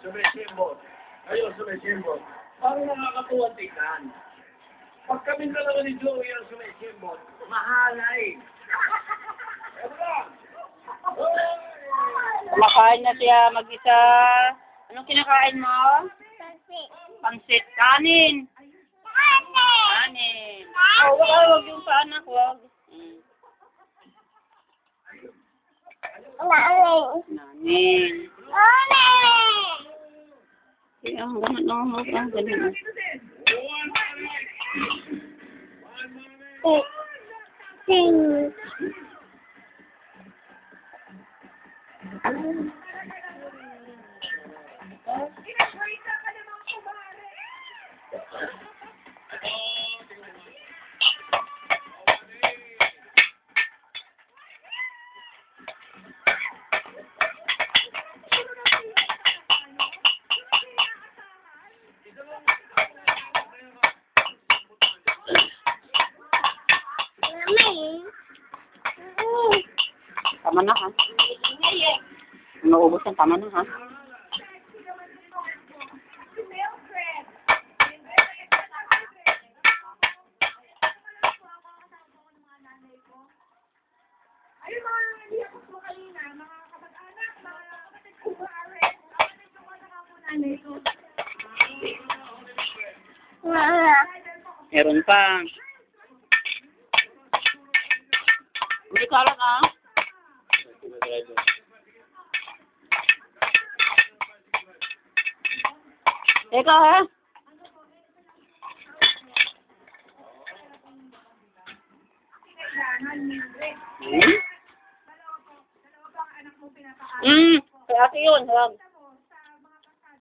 Sumisimbol. Ayun, sumisimbol. Parang nakakatuwa tignan. Pag kami dalawa ni Joey ang sumisimbol, mahalay. Kumakain na siya mag-isa. Anong kinakain mo? Pansit. Kanin. Kanin. Oh, wag yung sa anak, wag. Nanin. Ang ganun, no? Ang ganun. Tama na, ha? Naubos ang tama na, ha? Ayun mga niliyakos mo kanina, mga kapag-anak, mga kapatid ko maaari, kapatid ko mga nanay ko. Meron pa. Hindi ka lang, ha? Teka, ha? Kaya ate yun, wag.